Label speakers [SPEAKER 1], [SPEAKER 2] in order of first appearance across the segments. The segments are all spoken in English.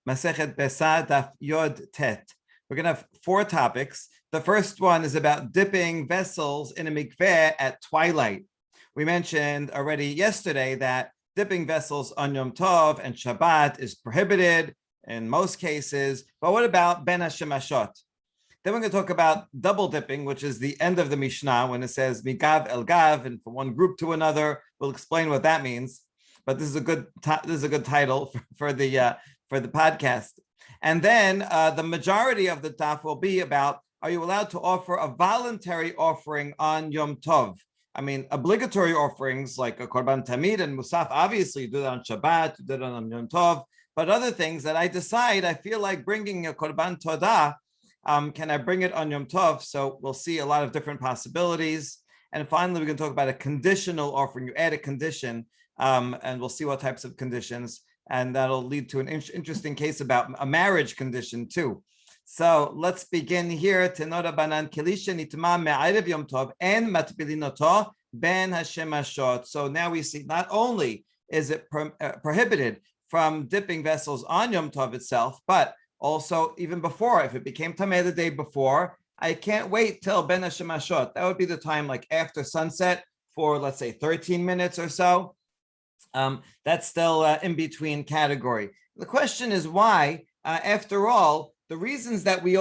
[SPEAKER 1] Masechet Beisah Daf Yod Tet. We're going to have 4 topics. The first one is about dipping vessels in a mikveh at twilight. We mentioned already yesterday that dipping vessels on Yom Tov and Shabbat is prohibited in most cases. But what about Ben HaShemashot? Then we're going to talk about double dipping, which is the end of the Mishnah when it says Migav El Gav, and from one group to another. We'll explain what that means. But this is a good title for the podcast. And then the majority of the daf will be about: are you allowed to offer a voluntary offering on Yom Tov? I mean, obligatory offerings like a Korban Tamid and Musaf, obviously you do that on Shabbat, you do it on Yom Tov. But other things that I decide, I feel like bringing a Korban Todah, can I bring it on Yom Tov? So we'll see a lot of different possibilities. And finally, we're going to talk about a conditional offering. You add a condition, and we'll see what types of conditions. And that'll lead to an interesting case about a marriage condition too. So let's begin here. Tenora banan kilisha nitma me'arev Yom Tov en matbilinoto ben hashemashot. So now we see not only is it prohibited from dipping vessels on Yom Tov itself, but also even before, if it became tameh the day before, I can't wait till ben hashemashot. That would be the time like after sunset for, let's say, 13 minutes or so. That's still in between category. The question is why, after all, the reasons that we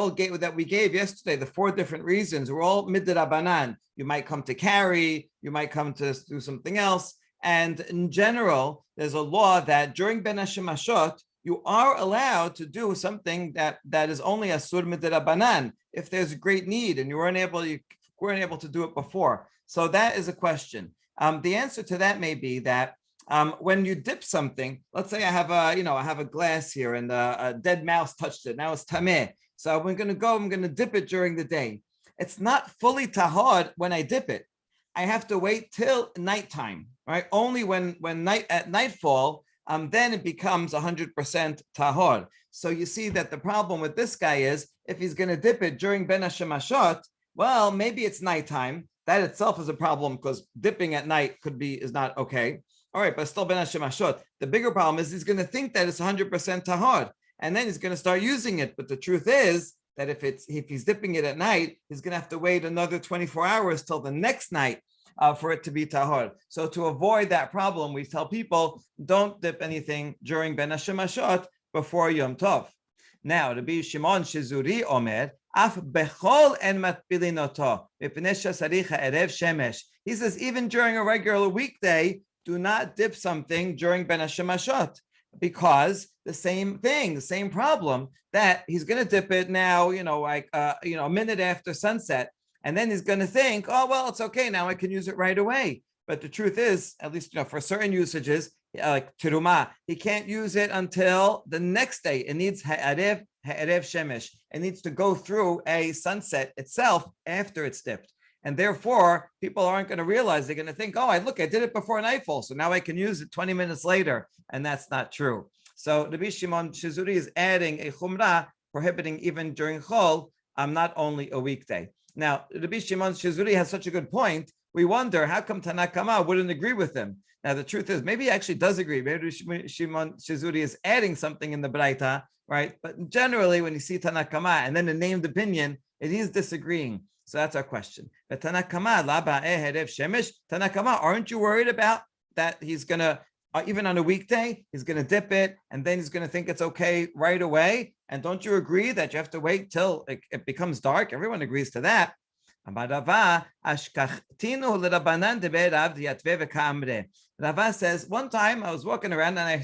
[SPEAKER 1] gave yesterday, the 4 different reasons, were all midrabanan. You might come to carry, you might come to do something else. And in general, there's a law that during Ben HaShemashot, you are allowed to do something that is only asur midrabanan if there's a great need and you weren't able to do it before. So that is a question. The answer to that may be that when you dip something, let's say I have a glass here and a dead mouse touched it. Now it's tameh. So I'm going to dip it during the day. It's not fully tahor when I dip it. I have to wait till nighttime, right? Only at nightfall, then it becomes 100% tahor. So you see that the problem with this guy is if he's going to dip it during Ben HaShemashot, well, maybe it's nighttime. That itself is a problem because dipping at night is not okay. All right, but still Ben HaShemashot. The bigger problem is he's going to think that it's 100% tahor, and then he's going to start using it. But the truth is that if he's dipping it at night, he's going to have to wait another 24 hours till the next night for it to be tahor. So to avoid that problem, we tell people don't dip anything during Ben HaShemashot before Yom Tov. Now, Rabbi Shimon Shizuri Omer, Af bechol en matbilinoto, mipnei shesarich ha'erev shemesh. He says even during a regular weekday, do not dip something during Ben HaShemashot, because the same problem, that he's going to dip it now, a minute after sunset, and then he's going to think, oh, well, it's okay, now I can use it right away. But the truth is, at least for certain usages, like teruma, he can't use it until the next day. It needs ha'erev shemesh. It needs to go through a sunset itself after it's dipped. And therefore, people aren't going to realize. They're going to think, oh, I did it before nightfall, so now I can use it 20 minutes later. And that's not true. So Rabbi Shimon Shizuri is adding a chumrah, prohibiting even during chol, not only a weekday. Now, Rabbi Shimon Shizuri has such a good point. We wonder, how come Tanakama wouldn't agree with him? Now, the truth is, maybe he actually does agree. Maybe Shimon Shizuri is adding something in the Barita, right? But generally, when you see Tanakama and then a named opinion, it is disagreeing. So that's our question. But Tanakama, aren't you worried about that he's going to, even on a weekday, he's going to dip it and then he's going to think it's okay right away? And don't you agree that you have to wait till it becomes dark? Everyone agrees to that. Rava says, one time I was walking around and I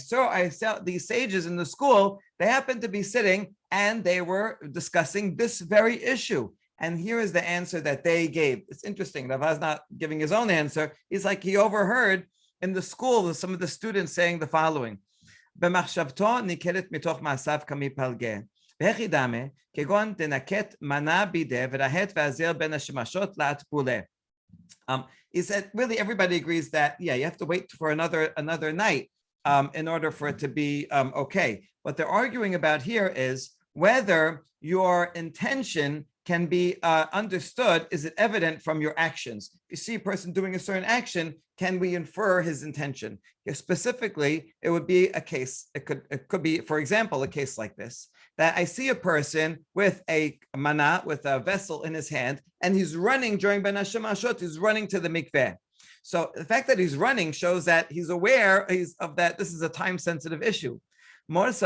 [SPEAKER 1] saw these sages in the school. They happened to be sitting and they were discussing this very issue. And here is the answer that they gave. It's interesting. Rava's not giving his own answer. He's like, he overheard in the school some of the students saying the following. He said, really, everybody agrees that, you have to wait for another night in order for it to be okay. What they're arguing about here is whether your intention can be understood. Is it evident from your actions? If you see a person doing a certain action, can we infer his intention? If specifically, it would be a case. It could be, for example, a case like this, that I see a person with a mana, with a vessel in his hand, and he's running during Ben Hashemashot, he's running to the mikveh. So the fact that he's running shows that he's aware of that. This is a time-sensitive issue. If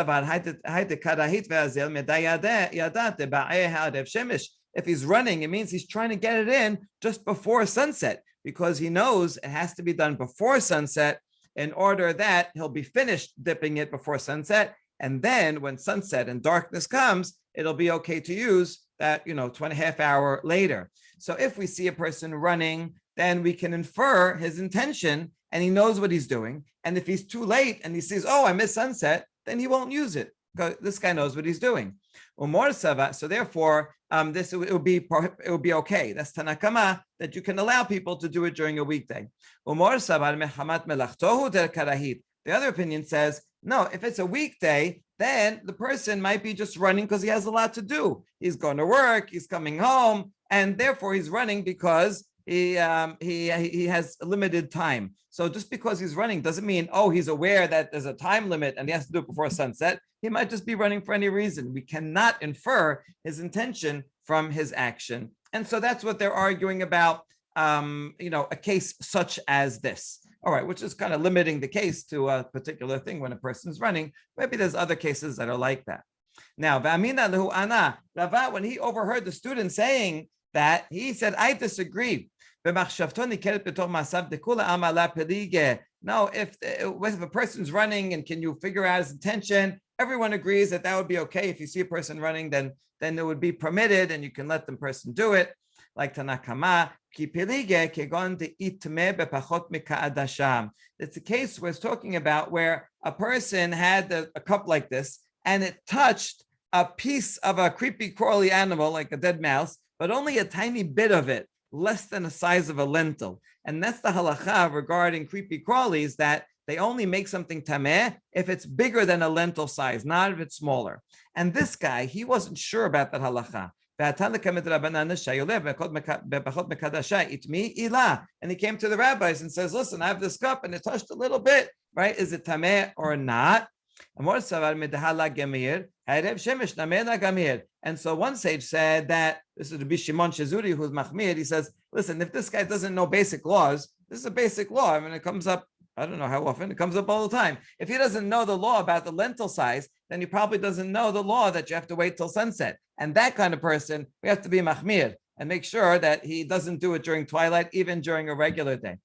[SPEAKER 1] he's running, it means he's trying to get it in just before sunset, because he knows it has to be done before sunset in order that he'll be finished dipping it before sunset. And then when sunset and darkness comes, it'll be okay to use that, 2.5 hours later. So if we see a person running, then we can infer his intention and he knows what he's doing. And if he's too late and he says, oh, I missed sunset, then he won't use it, because this guy knows what he's doing. So therefore, it would be okay. That's Tanakama, that you can allow people to do it during a weekday. The other opinion says, no, if it's a weekday, then the person might be just running because he has a lot to do. He's going to work, he's coming home, and therefore he's running because he has limited time. So just because he's running doesn't mean, he's aware that there's a time limit and he has to do it before sunset. He might just be running for any reason. We cannot infer his intention from his action. And so that's what they're arguing about, a case such as this. All right, which is kind of limiting the case to a particular thing when a person is running. Maybe there's other cases that are like that. Now, Rava, when he overheard the student saying that, he said, I disagree. No, if a person's running and can you figure out his intention, everyone agrees that would be okay. If you see a person running, then it would be permitted and you can let the person do it. Like Tanakama, it's a case where it's talking about where a person had a cup like this and it touched a piece of a creepy crawly animal like a dead mouse, but only a tiny bit of it, less than the size of a lentil. And that's the halacha regarding creepy crawlies, that they only make something tameh if it's bigger than a lentil size, not if it's smaller. And this guy, he wasn't sure about that halacha. And he came to the rabbis and says, listen, I have this cup and it touched a little bit, right? Is it tameh or not? And so one sage said that, this is Rabbi Shimon Shezuri, who's Machmir, he says, listen, if this guy doesn't know basic laws, this is a basic law. I mean, it comes up, I don't know how often, it comes up all the time. If he doesn't know the law about the lentil size, then he probably doesn't know the law that you have to wait till sunset. And that kind of person, we have to be Machmir and make sure that he doesn't do it during twilight, even during a regular day.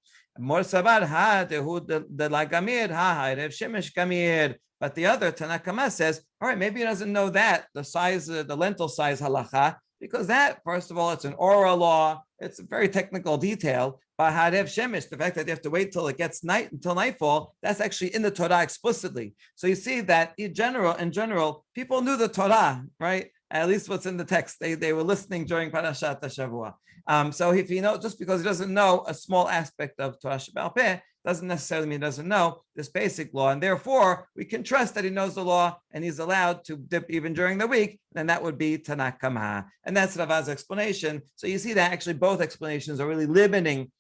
[SPEAKER 1] But the other Tanakama says, all right, maybe he doesn't know that, the size, the lentil size halacha, because that, first of all, it's an oral law. It's a very technical detail. But Harev Shemesh, the fact that you have to wait till it gets until nightfall, that's actually in the Torah explicitly. So you see that in general, people knew the Torah, right? At least what's in the text. They were listening during Parashat HaShavua. So if he knows, just because he doesn't know a small aspect of Torah Sheba'al Peh, doesn't necessarily mean he doesn't know this basic law. And therefore, we can trust that he knows the law and he's allowed to dip even during the week. Then that would be Tanakama. And that's Rava's explanation. So you see that actually both explanations are really limiting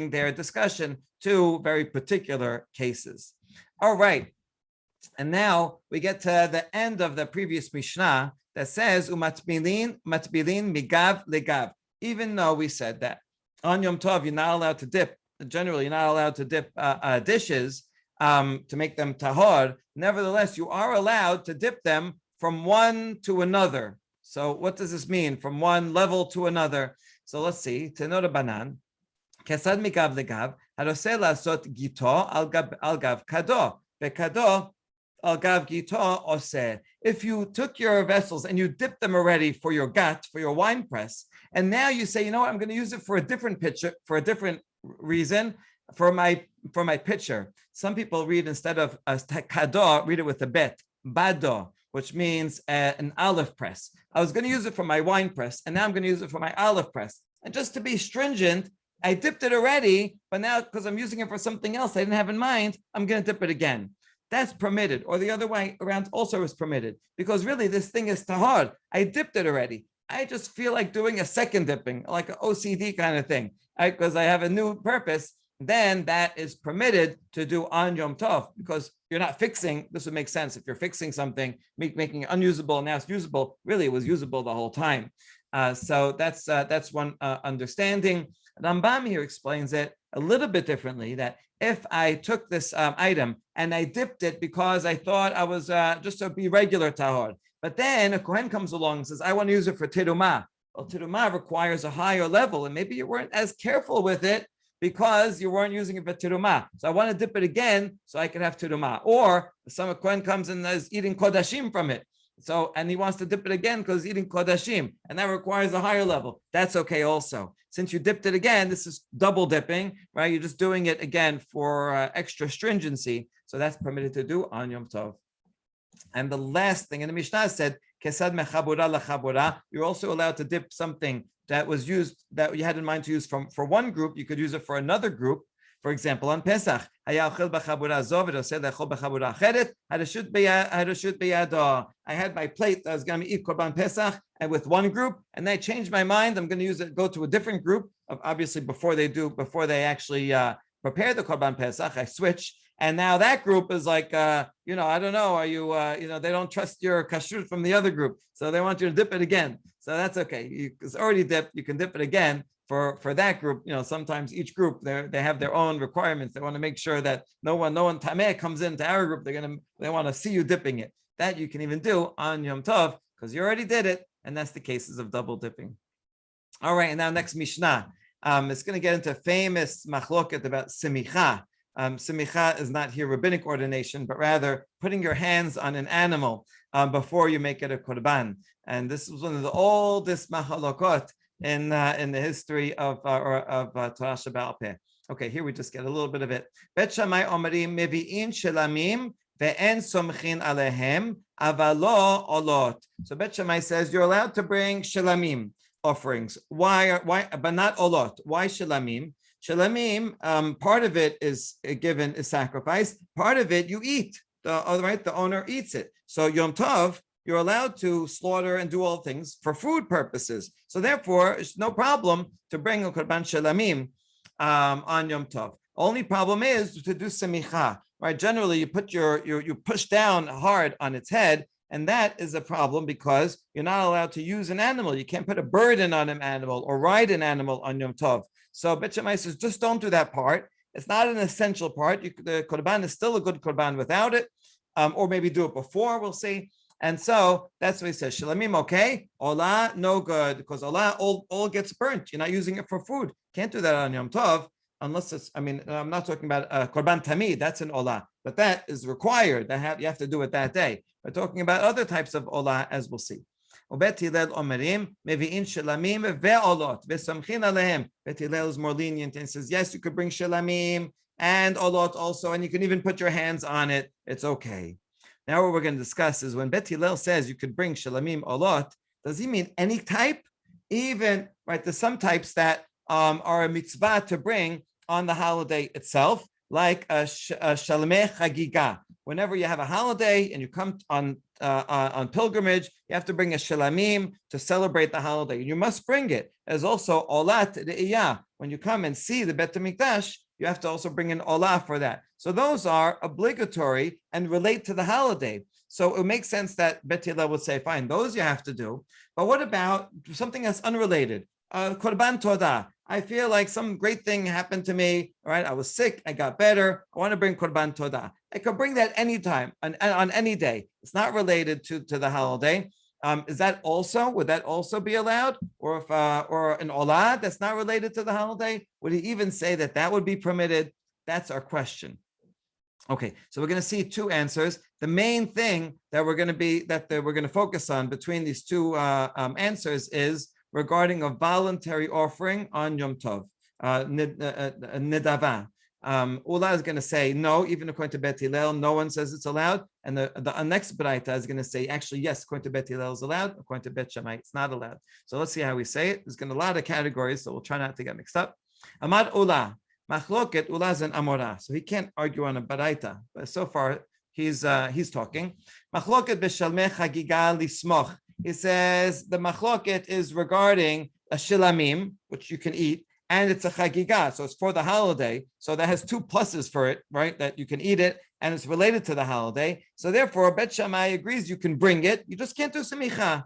[SPEAKER 1] their discussion to very particular cases. All right. And now we get to the end of the previous Mishnah that says, matbilin migav legav. Even though we said that on Yom Tov, you're not allowed to dip. Generally, you're not allowed to dip dishes to make them tahor. Nevertheless, you are allowed to dip them from one to another. So what does this mean? From one level to another. So let's see. Tenor banan. Kesad migav legav. Haroseh lasot gito al gav kado. Bekado al gav gito oseh. If you took your vessels and you dipped them already for your gat, for your wine press, and now you say, you know what, I'm going to use it for a different pitcher, for a different reason, for my pitcher. Some people read, instead of kado, read it with a bet, bado, which means an olive press. I was going to use it for my wine press, and now I'm going to use it for my olive press. And just to be stringent, I dipped it already, but now because I'm using it for something else I didn't have in mind, I'm going to dip it again. That's permitted, or the other way around also is permitted, because really this thing is tahor. I dipped it already. I just feel like doing a second dipping, like an OCD kind of thing, because I have a new purpose, then that is permitted to do on Yom Tov, because you're not fixing. This would make sense if you're fixing something, making it unusable, and now it's usable. Really, it was usable the whole time. So that's one understanding. Rambam here explains it a little bit differently, that if I took this item and I dipped it because I thought I was just to be regular tahor, but then a Kohen comes along and says, I want to use it for terumah. Well, terumah requires a higher level, and maybe you weren't as careful with it because you weren't using it for terumah. So I want to dip it again so I can have terumah. Or some Kohen comes and is eating kodashim from it. So, and he wants to dip it again because he's eating kodashim, and that requires a higher level. That's okay also. Since you dipped it again, this is double dipping, right? You're just doing it again for extra stringency. So that's permitted to do on Yom Tov. And the last thing in the Mishnah said, kesad mechabura lachabura, you're also allowed to dip something that was used, that you had in mind to use for one group, you could use it for another group. For example, on Pesach, I had my plate that I was going to eat Korban Pesach and with one group, and I changed my mind. I'm going to use it, go to a different group. Obviously, before they actually prepare the Korban Pesach, I switch. And now that group is like, I don't know, are you, they don't trust your kashrut from the other group. So they want you to dip it again. So that's okay. It's already dipped. You can dip it again for that group. Sometimes each group, they have their own requirements. They want to make sure that no one tameh comes into our group. They want to see you dipping it. That you can even do on Yom Tov because you already did it. And that's the cases of double dipping. All right. And now next Mishnah. It's going to get into famous machloket about simicha. Simicha is not here rabbinic ordination, but rather putting your hands on an animal before you make it a korban. And this was one of the oldest machalokot in the history of Torah Shebaal Peh. Okay, here we just get a little bit of it. Bet Shammai omerim mevi'in shelamim ve'en somchin alehem avalo olot. So Bet Shammai says you're allowed to bring shelamim offerings. Why? But not olot. Why shelamim? Shalamim, part of it is given as sacrifice. Part of it you eat. The owner eats it. So Yom Tov, you're allowed to slaughter and do all things for food purposes. So therefore, it's no problem to bring a korban shalamim on Yom Tov. Only problem is to do semicha. Right? Generally, you put you push down hard on its head, and that is a problem because you're not allowed to use an animal. You can't put a burden on an animal or ride an animal on Yom Tov. So Bet Shammai says, just don't do that part. It's not an essential part. The korban is still a good korban without it, or maybe do it before, we'll see. And so that's what he says. Shalamim, okay. Olah, no good, because olah all gets burnt. You're not using it for food. Can't do that on Yom Tov, unless it's, I'm not talking about korban tamid, that's an olah, but that is required. You have to do it that day. We're talking about other types of olah, as we'll see. Bet Hillel omerim mevi'in shelamim ve'olot v'samchin alehem. Bet Hillel is more lenient and says, yes, you could bring shelamim and olot also, and you can even put your hands on it. It's okay. Now what we're going to discuss is when Bet Hillel says you could bring shelamim olot, does he mean any type? Even, right, there's some types that are a mitzvah to bring on the holiday itself, like a shalameh chagiga. Whenever you have a holiday and you come on pilgrimage, you have to bring a shalamim to celebrate the holiday. You must bring it. There's also olat re'iyah. When you come and see the Bet HaMikdash, you have to also bring an olah for that. So those are obligatory and relate to the holiday. So it makes sense that Bet Hillel would say, fine, those you have to do. But what about something that's unrelated? Korban Todah. I feel like some great thing happened to me, right? I was sick, I got better. I want to bring Korban Todah. I could bring that anytime, on any day. It's not related to the holiday. Would that also be allowed? Or if or an olah that's not related to the holiday, would he even say that would be permitted? That's our question. Okay, so we're going to see two answers. The main thing that we're going to focus on between these two answers is regarding a voluntary offering on Yom Tov, nidava. Ula is going to say no, even according to Bet Hillel, no one says it's allowed. And the next Barita is going to say, actually, yes, according to Bet Hillel is allowed. According to Bet Shammai, it's not allowed. So let's see how we say it. There's going to be a lot of categories, so we'll try not to get mixed up. Amad Ula, machloket Ula is an amora, so he can't argue on a Barita. But so far, he's talking. Machloket b'shalmei chagiga lismoch. He says the machloket is regarding a shilamim, which you can eat, and it's a chagiga, so it's for the holiday. So that has two pluses for it, right? That you can eat it, and it's related to the holiday. So therefore, Bet Shammai agrees you can bring it. You just can't do semicha.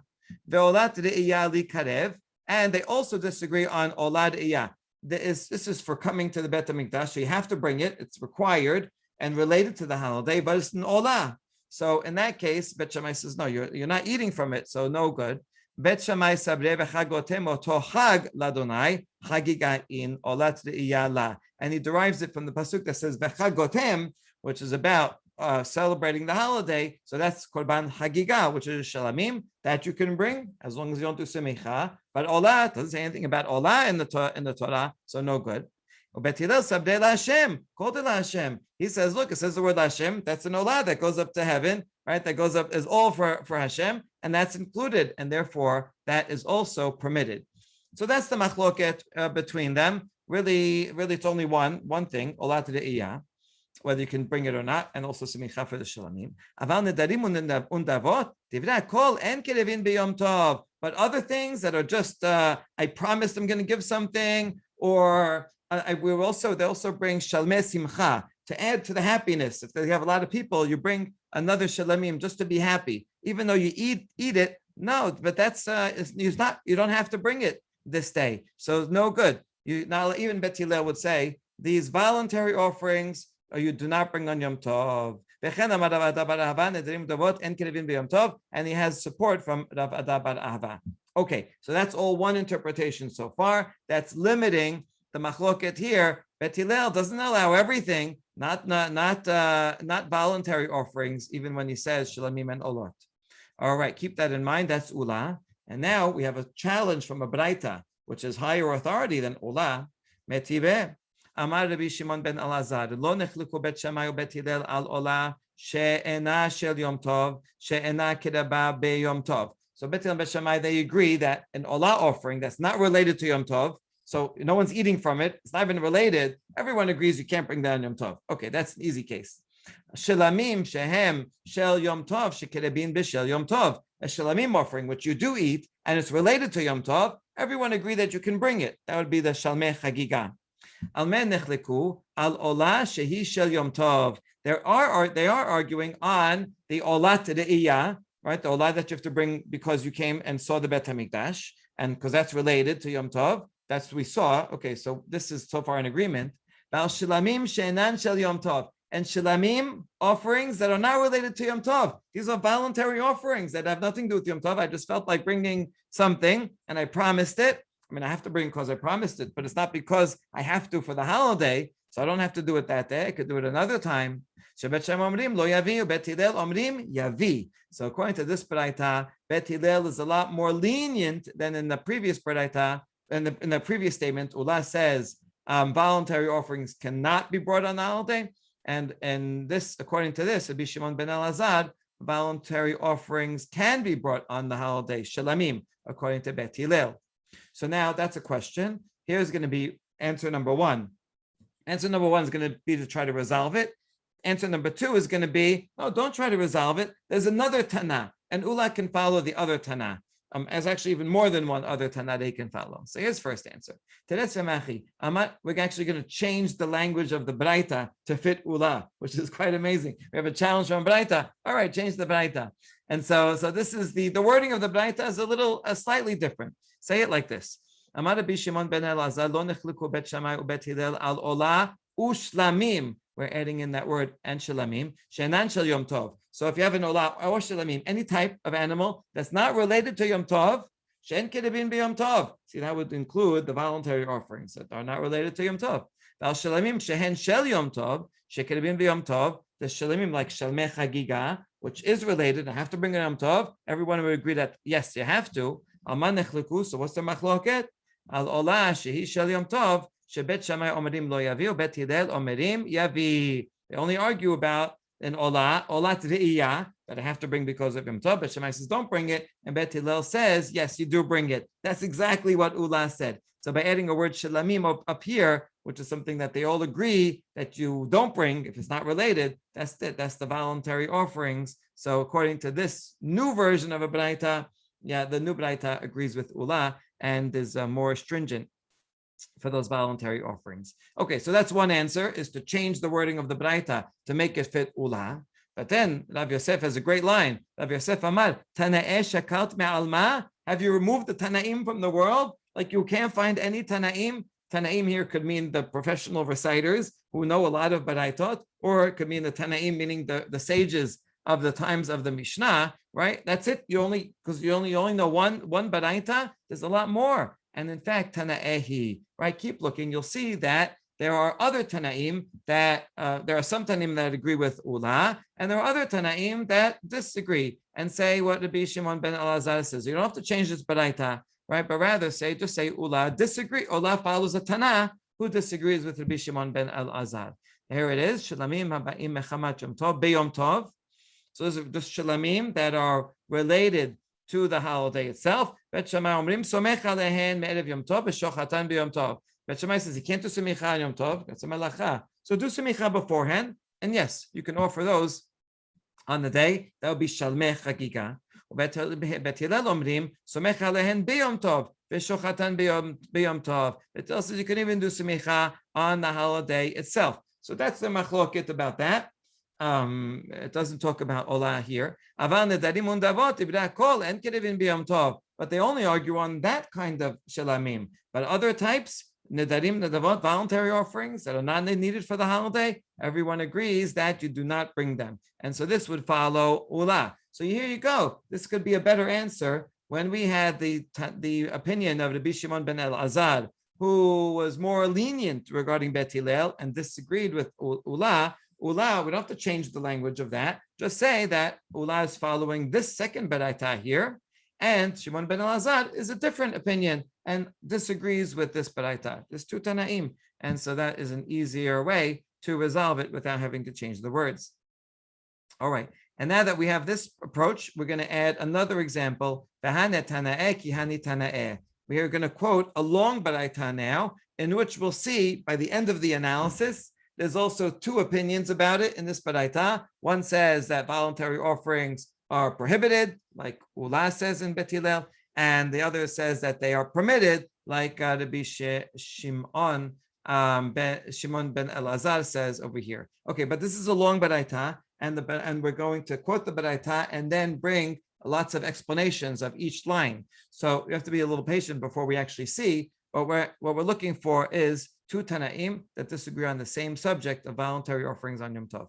[SPEAKER 1] Ve'olat re'iyah li karev, and they also disagree on olad iyah. This is for coming to the Bet HaMikdash, so you have to bring it. It's required and related to the holiday, but it's an olah. So in that case, Bet Shammai says, no, you're not eating from it, so no good. Bet Shammai sabre v'chagotem oto chag ladonai chagiga in olat re'iyah la. And he derives it from the pasuk that says v'chagotem, which is about celebrating the holiday. So that's korban chagiga, which is shalamim that you can bring as long as you don't do semicha. But olah doesn't say anything about olah in the Torah, so no good. Bet Hillel sabdei laHashem, called it laHashem. He says, look, it says the word laHashem. That's an olah that goes up to heaven, right? That goes up is all for Hashem, and that's included, and therefore that is also permitted. So that's the machloket between them. Really, it's only one thing, olah re'iyah, whether you can bring it or not, and also semicha for the shalamim. Aval nedarim undavot divrei kol en kerevin b'yom tov. But other things that are just, I promised I'm going to give something, or they also bring shalmei simcha to add to the happiness. If they have a lot of people, you bring another shalamim just to be happy, even though you eat it. No, but that's it's not. You don't have to bring it this day, so no good. Now even Bet Hillel would say these voluntary offerings you do not bring on Yom Tov. And he has support from Rav Ada bar Ahava. Okay, so that's all one interpretation so far. That's limiting the machloket here. Bet Hillel doesn't allow everything, not voluntary offerings, even when he says shalamim and olot. All right, keep that in mind. That's ula. And now we have a challenge from a Barita, which is higher authority than ula. Metiveh. Amar Rabbi Shimon ben Elazar, lo nechliku Bet Shammai u Bet Hillel al olah she'ena shel Yom Tov she'ena kedaba be Yom Tov. So Bet Hillel and Bet Shammai, they agree that an olah offering that's not related to Yom Tov, so no one's eating from it, it's not even related, everyone agrees you can't bring that on Yom Tov. Okay, that's an easy case. Shalamim shehem shel Yom Tov shekedabin b'shel Yom Tov. A shalamim offering, which you do eat, and it's related to Yom Tov, everyone agree that you can bring it. That would be the shalmei chagiga. Al men nechleku al olah shehi shel Yom Tov. They are arguing on the olat re'iyah, right? The olah that you have to bring because you came and saw the Bet HaMikdash, and because that's related to Yom Tov. That's what we saw. Okay, so this is so far an agreement. Al shilamim she'enan shel Yom Tov. And shilamim, offerings that are not related to Yom Tov. These are voluntary offerings that have nothing to do with Yom Tov. I just felt like bringing something, and I promised it. I mean, I have to bring because I promised it, but it's not because I have to for the holiday, so I don't have to do it that day. I could do it another time. Bet Shammai omrim lo yavi, Bet Hillel omrim yavi. So according to this Barita, Bet Hillel is a lot more lenient than in the previous Barita. In the previous statement, Ula says voluntary offerings cannot be brought on the holiday, and this, according to this, Rabbi Shimon ben Elazar, voluntary offerings can be brought on the holiday, shalamim, according to Bet Hillel. So now that's a question. Here's going to be answer number one. Answer number one is going to be to try to resolve it. Answer number two is going to be, no, don't try to resolve it. There's another Tana, and Ula can follow the other Tana. As actually even more than one other Tana they can follow. So here's first answer. We're actually going to change the language of the Barita to fit Ula, which is quite amazing. We have a challenge from Barita. All right, change the Barita. And so this is the wording of the Barita is slightly different. Say it like this. Amar Rabbi Shimon ben Elazar lo nechliku Bet Shammai u Bet Hillel al olah ushlamim. We're adding in that word and shalamim. She'enan shel Yom Tov. So if you have an olah or shalamim, any type of animal that's not related to Yom Tov, she'en kedabin b'Yom Tov. See, that would include the voluntary offerings that are not related to Yom Tov. Al shalamim shehen shel Yom Tov, she'kedabin b'Yom Tov. The shalamim like shalmei chagiga, which is related. I have to bring it Yom Tov. Everyone would agree that yes, you have to. Alman nechleku. So what's the machloket? Al olah shehi shel Yom Tov. Shebet Shammai omerim lo yavi, or Bet Hillel omerim yavi. They only argue about an olat re'iyah that I have to bring because of Yom Tov. Bet Shammai says don't bring it, and Bet Hillel says yes, you do bring it. That's exactly what Ula said. So by adding a word shalamim up here, which is something that they all agree that you don't bring if it's not related, that's it. That's the voluntary offerings. So according to this new version of a Barita, yeah, the new Barita agrees with Ula and is more stringent for those voluntary offerings. Okay, so that's one answer, is to change the wording of the Barita to make it fit Ula. But then Rav Yosef has a great line. Rav Yosef Amar, Tana'eh shakalt me'alma. Have you removed the Tana'im from the world? Like you can't find any Tana'im. Tana'im here could mean the professional reciters who know a lot of Baraitot, or it could mean the Tana'im, meaning the sages of the times of the Mishnah, right? That's it. You only know one Baraita. There's a lot more. And in fact, Tana'ehi, right? Keep looking. You'll see that there are other Tanaim that, there are some Tanaim that agree with Ula, and there are other Tanaim that disagree and say what Rabbi Shimon ben Elazar says. You don't have to change this Baraita, right? But rather just say Ula disagree. Ula follows a Tana who disagrees with Rabbi Shimon ben Elazar. Here it is. Shalamim haba'im mechamat Yom Tov b'Yom Tov. So those are just shalamim that are related to the holiday itself. Bet Shammai omrim somech alehen me'erev Yom Tov v'shochatan b'Yom Tov. Bet Shammai says you can't do semicha on Yom Tov. That's a melacha. So do semicha beforehand, and yes, you can offer those on the day. That would be shalmei chagiga. Bet Hillel omrim somech alehen b'Yom Tov v'shochatan b'Yom Tov. It tells us you can even do semicha on the holiday itself. So that's the machloket about that. It doesn't talk about Olah here. But they only argue on that kind of shalamim. But other types, nedarim, nedavot, voluntary offerings that are not needed for the holiday, everyone agrees that you do not bring them. And so this would follow Olah. So here you go. This could be a better answer when we had the opinion of Rabbi Shimon ben Elazar, who was more lenient regarding Bet Hillel and disagreed with Ula. Ula, we don't have to change the language of that. Just say that Ula is following this second Baraita here, and Shimon ben Elazar is a different opinion and disagrees with this Baraita. There's two Tanaim, and so that is an easier way to resolve it without having to change the words. All right, and now that we have this approach, we're going to add another example. We are going to quote a long Baraita now, in which we'll see by the end of the analysis, there's also two opinions about it in this Baraita. One says that voluntary offerings are prohibited, like Ula says in Bet Hillel, and the other says that they are permitted, like Rabbi Shimon ben Elazar says over here. Okay, but this is a long Baraita, and we're going to quote the Baraita and then bring lots of explanations of each line. So you have to be a little patient before we actually see. But what we're looking for is two Tanaim that disagree on the same subject of voluntary offerings on Yom Tov.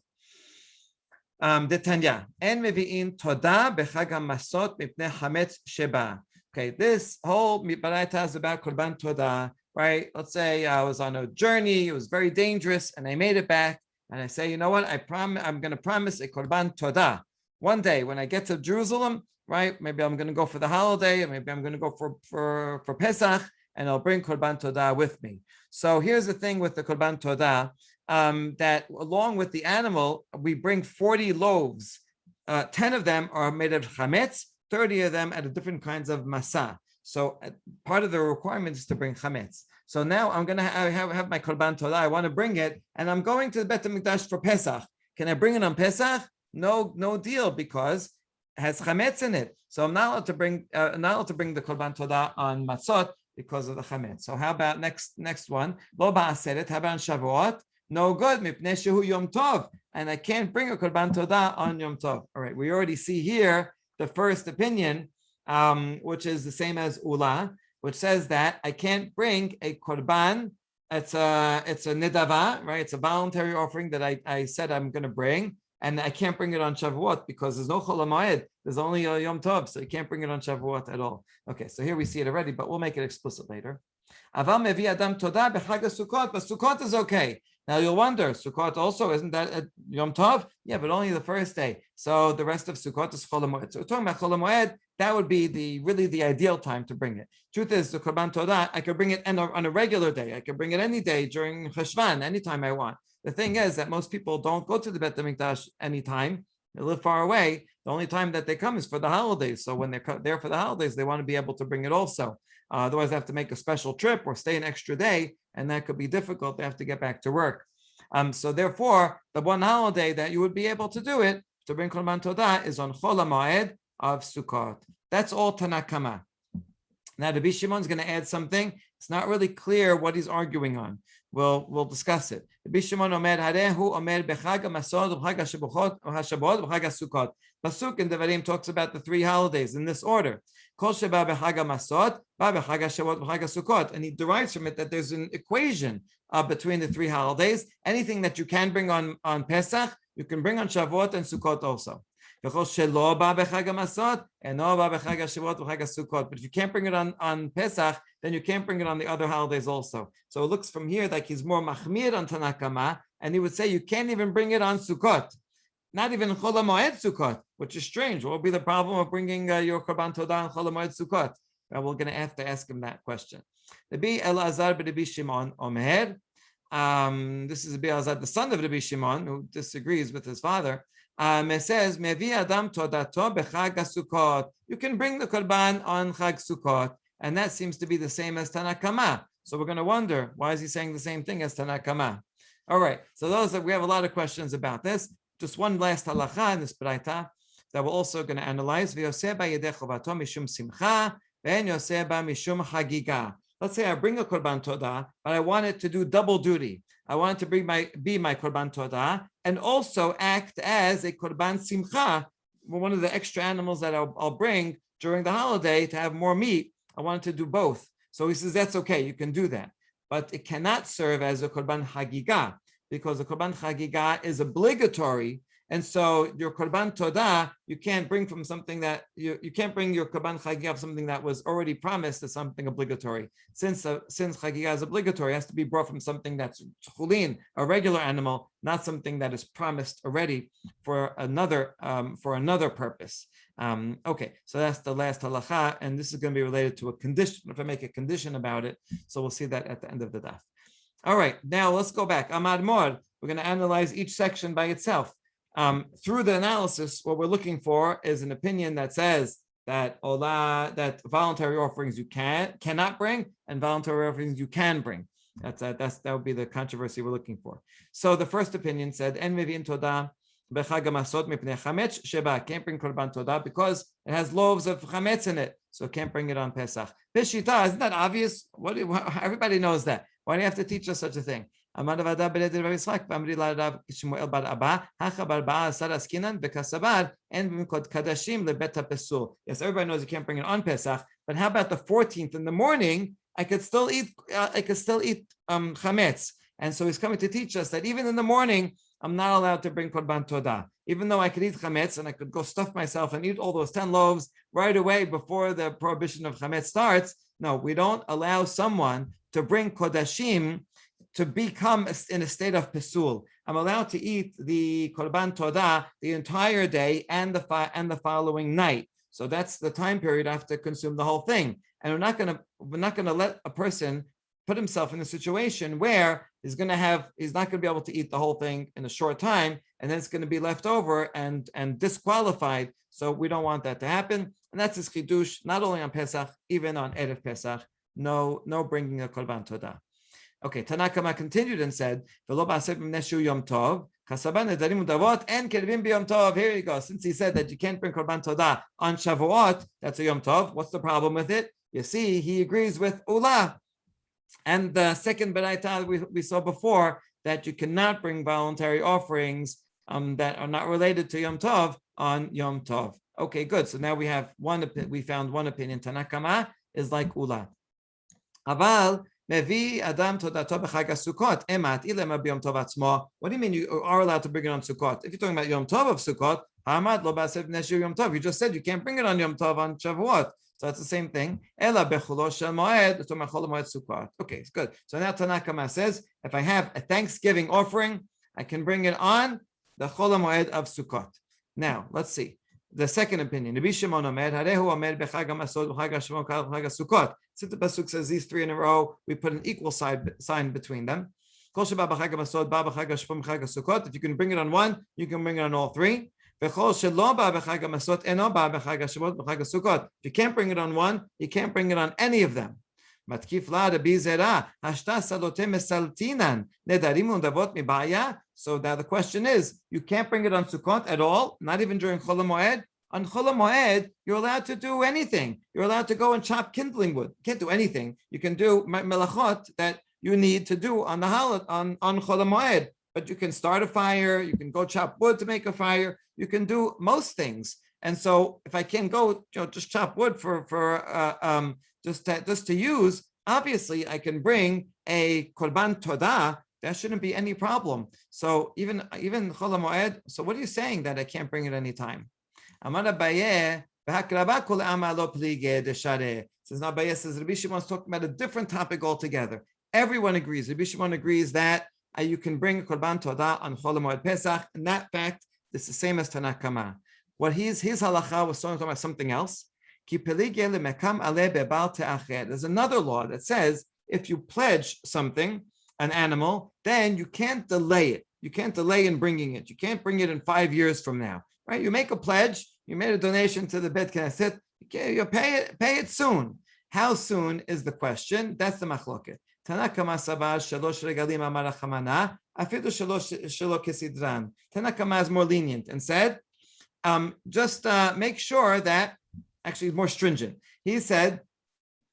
[SPEAKER 1] Detanya, en mevi'in toda b'chag hamasot mipnei hametz sheba. Okay, this whole Baraita is about Korban Toda, right? Let's say I was on a journey, it was very dangerous, and I made it back, and I say, you know what? I'm going to promise a Korban Toda. One day when I get to Jerusalem, right? Maybe I'm going to go for the holiday, or maybe I'm going to go for Pesach, and I'll bring Korban Toda with me. So here's the thing with the Korban Toda, that along with the animal, we bring 40 loaves. 10 of them are made of chametz, 30 of them out of different kinds of masa. So part of the requirement is to bring chametz. So now I'm going to have my Korban Toda. I want to bring it, and I'm going to the Bet HaMikdash for Pesach. Can I bring it on Pesach? No deal, because it has chametz in it. So I'm not allowed to bring the Korban Toda on matzot because of the chametz. So how about next one? Lo ba'aseret. How about Shavuot? No good. Mipnei shehu Yom Tov, and I can't bring a Korban Toda on Yom Tov. All right, we already see here the first opinion, which is the same as Ula, which says that I can't bring a Korban. It's a nidava, right? It's a voluntary offering that I said I'm going to bring, and I can't bring it on Shavuot because there's no Chol HaMoed. There's only a Yom Tov, so you can't bring it on Shavuot at all. Okay, so here we see it already, but we'll make it explicit later. Aval mevi adam toda b'chag Sukkot, but Sukkot is okay. Now you'll wonder, Sukkot also, isn't that a Yom Tov? Yeah, but only the first day. So the rest of Sukkot is Chol HaMoed. So we're talking about Chol HaMoed, that would be really the ideal time to bring it. Truth is, the Korban Toda, I could bring it on a regular day. I could bring it any day during Cheshvan, anytime I want. The thing is that most people don't go to the Bet HaMikdash anytime. They live far away. The only time that they come is for the holidays. So when they're there for the holidays, they want to be able to bring it also. Otherwise, they have to make a special trip or stay an extra day, and that could be difficult. They have to get back to work. So therefore, the one holiday that you would be able to do it, to bring Korban Toda, is on Chol HaMoed, of Sukkot. That's all Tanakama. Now, Rabbi Shimon's going to add something. It's not really clear what he's arguing on. We'll discuss it. Rabbi Shimon Omer Harehu Omer Bechag HaMasod B'Chag HaShabuot B'Chag HaSukkot. Pasuk in Devarim talks about the 3 holidays in this order. Kol Sheba B'Chag HaMasod Ba B'Chag HaShabuot B'Chag HaSukkot. And he derives from it that there's an equation between the 3 holidays. Anything that you can bring on Pesach, you can bring on Shavuot and Sukkot also. But if you can't bring it on Pesach, then you can't bring it on the other holidays also. So it looks from here like he's more machmir on Tanakama, and he would say you can't even bring it on Sukkot, not even Chol HaMoed Sukkot, which is strange. What would be the problem of bringing your Korban Todah on Chol HaMoed Sukkot? We're going to have to ask him that question. Rabbi Elazar b'Rabbi Shimon Omer. This is Rabbi Elazar, the son of Rabbi Shimon, who disagrees with his father. It says, "Mevi Adam todato b'Chag HaSukkot." You can bring the korban on Chag Sukkot, and that seems to be the same as Tanakama. So we're going to wonder, why is he saying the same thing as Tanakama? All right. So we have a lot of questions about this. Just one last halacha in this Barita that we're also going to analyze. V'yoseh ba'yedei chovato mishum simcha, ve'en yoseh ba mishum chagiga. Let's say I bring a korban todah, but I want it to do double duty. I want it to be my korban todah and also act as a korban simcha, one of the extra animals that I'll bring during the holiday to have more meat. I want it to do both. So he says that's okay, you can do that, but it cannot serve as a korban chagiga because the korban chagiga is obligatory. And so your korban todah, you can't bring from something that you can't bring your korban chagiga of something that was already promised as something obligatory. Since chagiga is obligatory, it has to be brought from something that's chulin, a regular animal, not something that is promised already for another purpose. Okay, so that's the last halacha, and this is going to be related to a condition. If I make a condition about it, so we'll see that at the end of the daf. All right, now let's go back. Amad Mor. We're going to analyze each section by itself. Through the analysis, what we're looking for is an opinion that says that that voluntary offerings you cannot bring, and voluntary offerings you can bring. That would be the controversy we're looking for. So the first opinion said, "En mevin todah b'chag hamasot mipnei chametz sheba." Can't bring korban todah because it has loaves of chametz in it, so can't bring it on Pesach. Bishita, isn't that obvious? Everybody knows that. Why do you have to teach us such a thing? Yes, everybody knows you can't bring it on Pesach, but how about the 14th in the morning? I could still eat chametz. And so he's coming to teach us that even in the morning, I'm not allowed to bring korban todah. Even though I could eat chametz and I could go stuff myself and eat all those 10 loaves right away before the prohibition of chametz starts. No, we don't allow someone to bring kodashim to become in a state of pesul. I'm allowed to eat the korban todah the entire day and the following night. So that's the time period I have to consume the whole thing. And we're not going to let a person put himself in a situation where he's not going to be able to eat the whole thing in a short time, and then it's going to be left over and disqualified. So we don't want that to happen. And that's his chidush, not only on Pesach, even on Erev Pesach. No bringing a korban todah. Okay, Tanakama continued and said, "V'lo ba'aseh b'mneshu Yom Tov, kasaban nedarim udavot and kervim b'Yom Tov." Here you go. Since he said that you can't bring korban todah on Shavuot, that's a Yom Tov. What's the problem with it? You see, he agrees with Ula. And the second Barita we saw before, that you cannot bring voluntary offerings that are not related to Yom Tov on Yom Tov. Okay, good. So now we found one opinion. Tanakama is like Ula. Aval mevi adam todato b'chag haSukkot emat ilema b'Yom Tov atzmo. What do you mean you are allowed to bring it on Sukkot? If you're talking about Yom Tov of Sukkot, Hamad lo ba'aseh b'neshu Yom Tov. You just said you can't bring it on Yom Tov on Shavuot. So that's the same thing. Ela bechulo shel moed, to mechol moed Sukkot. Okay, it's good. So now Tanakama says, if I have a Thanksgiving offering, I can bring it on the chol moed of Sukkot. Now let's see the second opinion. Rabbi Shimon Omer, Harehu Omer b'chag hamasod b'chag haShavuot b'chag haSukkot. Since the pasuk says these 3 in a row, we put an equal sign between them. Kol sheba b'chag hamasod ba b'chag haShavuot b'chag haSukkot. If you can bring it on one, you can bring it on all 3. If you can't bring it on one, you can't bring it on any of them. So now the question is, you can't bring it on Sukkot at all, not even during Chol HaMoed. On Chol HaMoed, you're allowed to do anything. You're allowed to go and chop kindling wood. You can't do anything. You can do melachot that you need to do on the on Chol HaMoed. But you can start a fire. You can go chop wood to make a fire. You can do most things. And so, if I can go, just chop wood just to use, obviously I can bring a korban todah. That shouldn't be any problem. So even Chol HaMoed. So what are you saying that I can't bring it any time? Amar Abaye, v'hakrava kol ama lo plige deshareh. Says now Abaye says Rabbi Shimon's talking about a different topic altogether. Everyone agrees. Rabbi Shimon agrees that you can bring a korban todah on Chol HaMoed Pesach, and that fact is the same as Tanakh Kama. What his halacha was talking about something else. There's another law that says if you pledge something, an animal, then you can't delay it. You can't delay in bringing it. You can't bring it in 5 years from now, right? You make a pledge. You made a donation to the Beth Knesset. You pay it soon. How soon is the question? That's the machloket. Tanakh Kama savar shalosh regalim amar chamana afidu shelo kesidran. Tanakh Kama is more lenient and said, just make sure that, actually more stringent. He said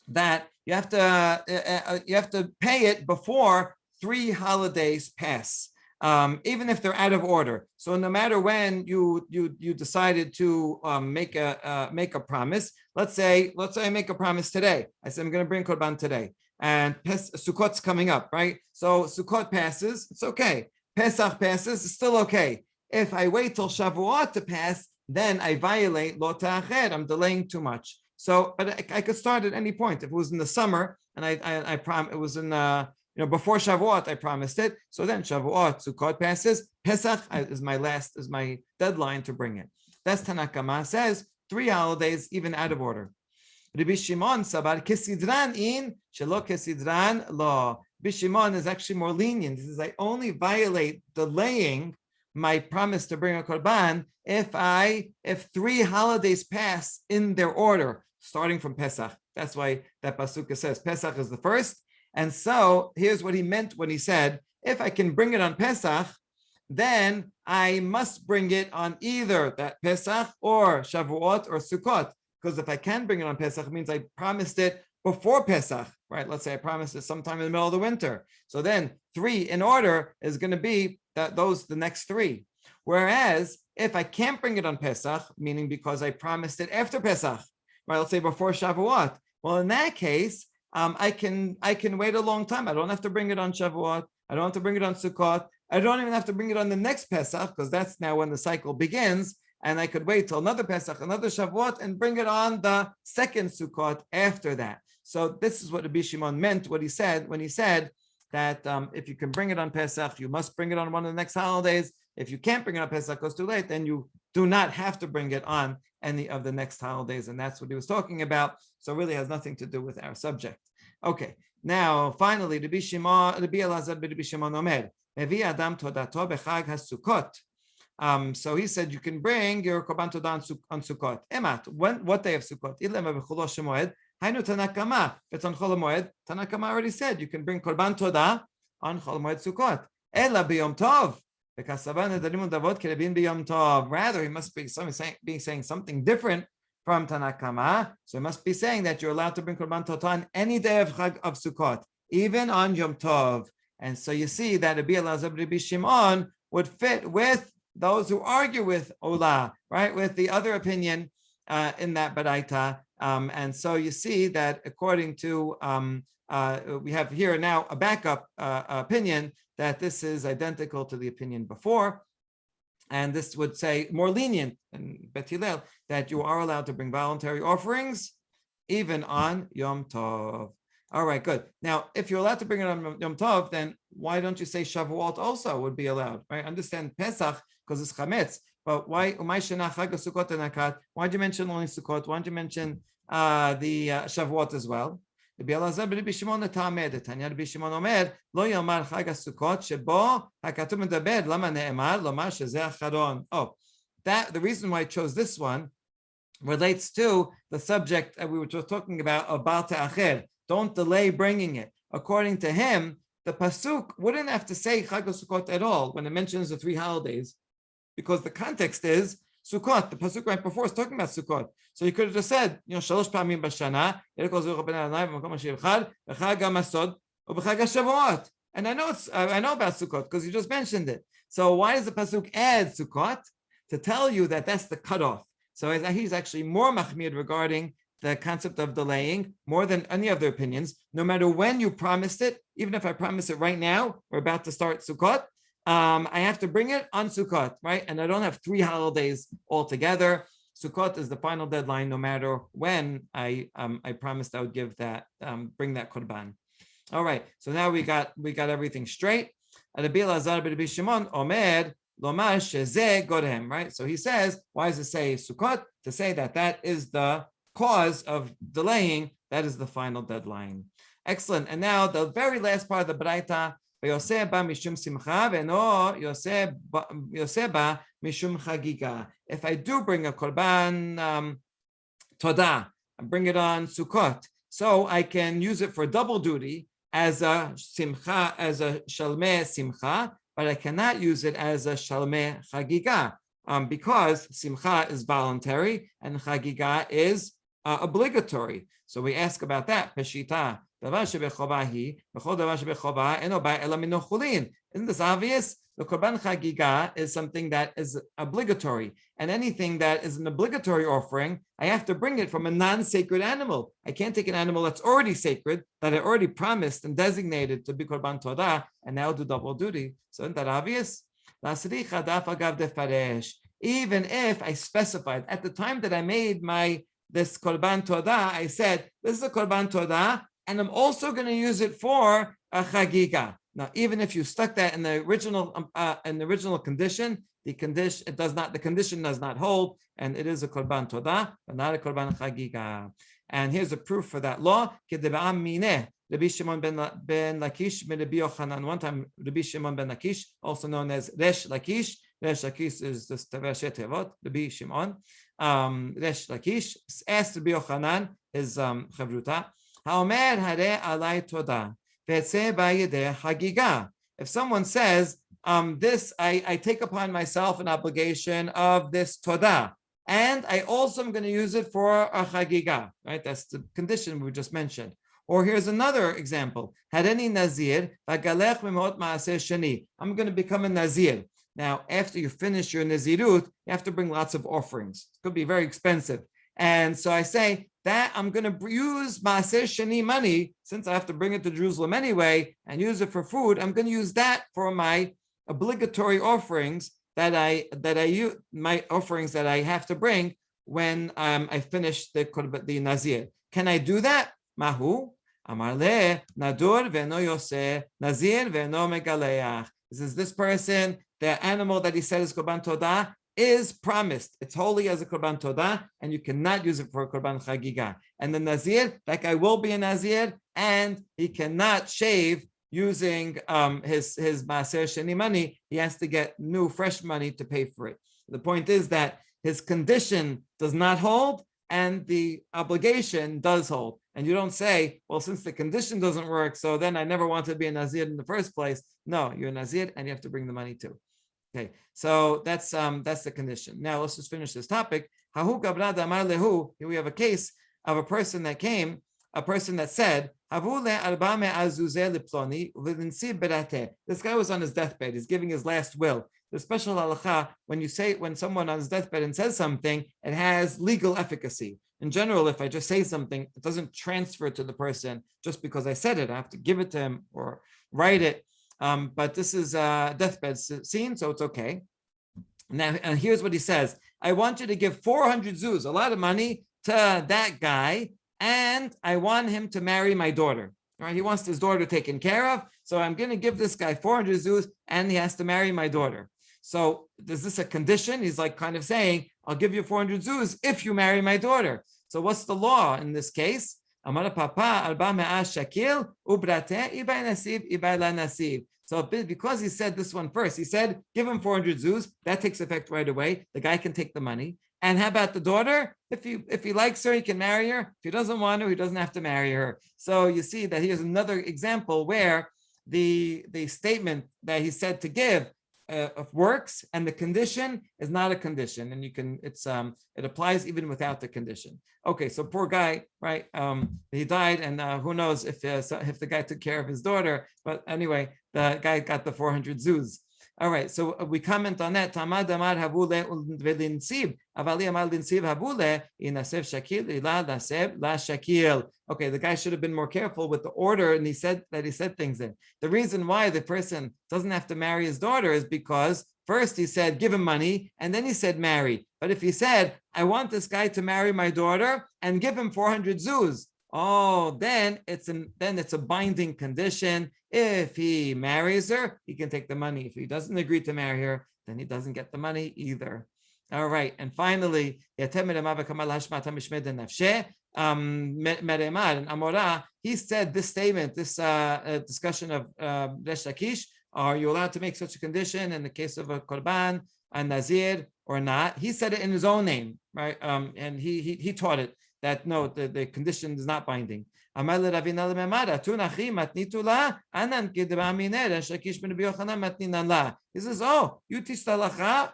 [SPEAKER 1] that you have to pay it before 3 holidays pass, even if they're out of order. So no matter when you decided to make a promise, let's say I make a promise today. I said I'm going to bring korban today, and Sukkot's coming up, right? So Sukkot passes, it's okay. Pesach passes, it's still okay. If I wait till Shavuot to pass, then I violate lo ta'ached. I'm delaying too much. So, but I could start at any point. If it was in the summer and I it was in before Shavuot, I promised it. So then Shavuot, Sukkot passes. Pesach is my deadline to bring it. That's Tanakh Kama says 3 holidays, even out of order. Rabbi Shimon sabar kesidran in shelo kesidran lo. Rabbi Shimon is actually more lenient. He says I only violate delaying my promise to bring a korban if 3 holidays pass in their order, starting from Pesach. That's why that pasuk says Pesach is the first. And so here's what he meant when he said, if I can bring it on Pesach, then I must bring it on either that Pesach or Shavuot or Sukkot. Because if I can bring it on Pesach, it means I promised it before Pesach, right? Let's say I promised it sometime in the middle of the winter. So then 3 in order is going to be the next 3. Whereas if I can't bring it on Pesach, meaning because I promised it after Pesach, right? Let's say before Shavuot. Well, in that case, I can wait a long time. I don't have to bring it on Shavuot. I don't have to bring it on Sukkot. I don't even have to bring it on the next Pesach, because that's now when the cycle begins. And I could wait till another Pesach, another Shavuot, and bring it on the second Sukkot after that. So this is what Rabbi Shimon meant, what he said when he said that if you can bring it on Pesach, you must bring it on one of the next holidays. If you can't bring it on Pesach because it's too late, then you do not have to bring it on any of the next holidays. And that's what he was talking about. So it really has nothing to do with our subject. Okay, now finally, Rabbi Elazar Rabbi Shimon Omer, Mevi Adam Todato Bechag HaSukkot. So he said you can bring your korban todah on Sukkot. Emat, what day of Sukkot? Hainu Tanakh Kama. If it's on Chol HaMoed, Tanakh Kama already said you can bring korban todah on Chol HaMoed Sukkot. Ela b'Yom Tov. Rather, he must be saying something different from Tanakh Kama. So he must be saying that you're allowed to bring korban todah on any day of Sukkot, even on Yom Tov. And so you see that Rabbi Elazar Rabbi Shimon would fit with those who argue with Ola, right, with the other opinion in that Barita. And so you see that according to, we have here now a backup opinion that this is identical to the opinion before. And this would say more lenient in Beth Hillel that you are allowed to bring voluntary offerings even on Yom Tov. All right, good. Now, if you're allowed to bring it on Yom Tov, then why don't you say Shavuot also would be allowed, right? Understand Pesach because it's chametz, but why? Why'd you mention only Sukkot? Why don't you mention the Shavuot as well? Rabbi Elazar Rabbi Shimon Ta'amed Tanya Rabbi Shimon Omer Lo Yomar Chag HaSukkot Shebo HaKatuv Medaber Lama Ne'emar Lomar Shezeh Acharon. Oh, that the reason why I chose this one relates to the subject that we were just talking about Ta'acher. Don't delay bringing it. According to him, the pasuk wouldn't have to say Chag HaSukkot at all when it mentions the 3 holidays, because the context is Sukkot. The pasuk right before is talking about Sukkot. So you could have just said, shalosh pamim b'shana, and I know about Sukkot because you just mentioned it. So why does the pasuk add Sukkot? To tell you that that's the cutoff. So he's actually more machmir regarding the concept of delaying more than any other opinions. No matter when you promised it, even if I promise it right now, we're about to start Sukkot, I have to bring it on Sukkot, right? And I don't have 3 holidays altogether. Sukkot is the final deadline, no matter when I promised I would give that, bring that korban. All right, so now we got everything straight. Right? So he says, why does it say Sukkot? To say that is the cause of delaying, that is the final deadline. Excellent. And now the very last part of the Barita, if I do bring a korban todah, I bring it on Sukkot, so I can use it for double duty as a simcha, as a shalmei simcha, but I cannot use it as a shalmei chagiga, because simcha is voluntary and chagiga is obligatory. So we ask about that. Peshita. Isn't this obvious? The korban chagiga is something that is obligatory, and anything that is an obligatory offering, I have to bring it from a non-sacred animal. I can't take an animal that's already sacred, that I already promised and designated to be korban todah, and now do double duty. So isn't that obvious? Even if I specified at the time that I made this korban todah, I said this is a korban todah, and I'm also going to use it for a chagiga. Now, even if you stuck that in the original condition, the condition does not hold, and it is a korban todah, but not a korban chagiga. And here's a proof for that law. Rabbi Shimon ben Lakish, Rabbi Yochanan. One time, Rabbi Shimon ben Lakish, also known as Resh Lakish. Resh Lakish is the Rashi Tevot. Rabbi Shimon, Resh Lakish asked Rabbi Yochanan, his chavruta, Haomer hare alai todah. If someone says, this, I take upon myself an obligation of this todah, and I also am going to use it for a chagiga, right? That's the condition we just mentioned. Or here's another example. Hareni nazir, I'm going to become a nazir. Now, after you finish your nazirut, you have to bring lots of offerings. It could be very expensive. And so I say that I'm going to use Maaser Sheni money, since I have to bring it to Jerusalem anyway, and use it for food. I'm going to use that for my obligatory offerings that I have to bring when I finish the Nazir. Can I do that? Mahu? Amar le nadur ve'no yoseh, nazir ve'no megaleach. This person, the animal that he said is korban todah, is promised. It's holy as a korban todah, and you cannot use it for a korban chagiga. And the nazir, that guy will be a nazir, and he cannot shave using his maaser sheni money. He has to get new, fresh money to pay for it. The point is that his condition does not hold, and the obligation does hold. And you don't say, well, since the condition doesn't work, so then I never wanted to be a nazir in the first place. No, you're a nazir, and you have to bring the money too. Okay, so that's the condition. Now let's just finish this topic. Here we have a case of a person that said, this guy was on his deathbed. He's giving his last will. The special halacha, when someone on his deathbed and says something, it has legal efficacy. In general, if I just say something, it doesn't transfer to the person just because I said it. I have to give it to him or write it. But this is a deathbed scene, so it's okay. Now, and here's what he says. I want you to give 400 zuz, a lot of money, to that guy, and I want him to marry my daughter. All right, he wants his daughter taken care of, so I'm going to give this guy 400 zuz, and he has to marry my daughter. So is this a condition? He's like kind of saying, I'll give you 400 zuz if you marry my daughter. So what's the law in this case? So because he said this one first, he said, give him 400 zuz, that takes effect right away. The guy can take the money. And how about the daughter? If he likes her, he can marry her. If he doesn't want her, he doesn't have to marry her. So you see that here's another example where the statement that he said to give works, and the condition is not a condition, and it applies even without the condition. Okay, so poor guy, right? He died, and who knows if the guy took care of his daughter, but anyway, the guy got the 400 zuz. All right, so we comment on that. Tamad amar havule velinsiv, avali amar linsiv havule inasef shakil ila naseb la shakil. Okay, the guy should have been more careful with the order, and he said things in. The reason why the person doesn't have to marry his daughter is because first he said give him money, and then he said marry. But if he said I want this guy to marry my daughter and give him 400 zuz, then it's a binding condition. If he marries her, he can take the money. If he doesn't agree to marry her, then he doesn't get the money either. All right, and finally, Meremar and Amora, he said this statement, this discussion of Resh Lakish. Are you allowed to make such a condition in the case of a korban, a nazir, or not? He said it in his own name, right? And he taught it that no, the condition is not binding. He says, oh, you teach the halacha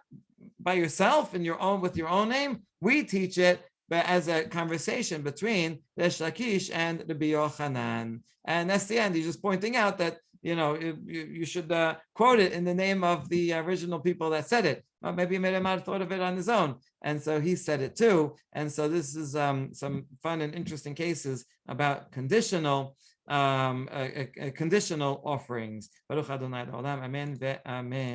[SPEAKER 1] by yourself with your own name. We teach it, but as a conversation between Resh Lakish and Rabbi Yochanan. And that's the end. He's just pointing out that you should quote it in the name of the original people that said it. Well, maybe Meremar thought of it on his own, and so he said it too. And so this is some fun and interesting cases about conditional offerings. Baruch Adonai Olam. Amen. Amen.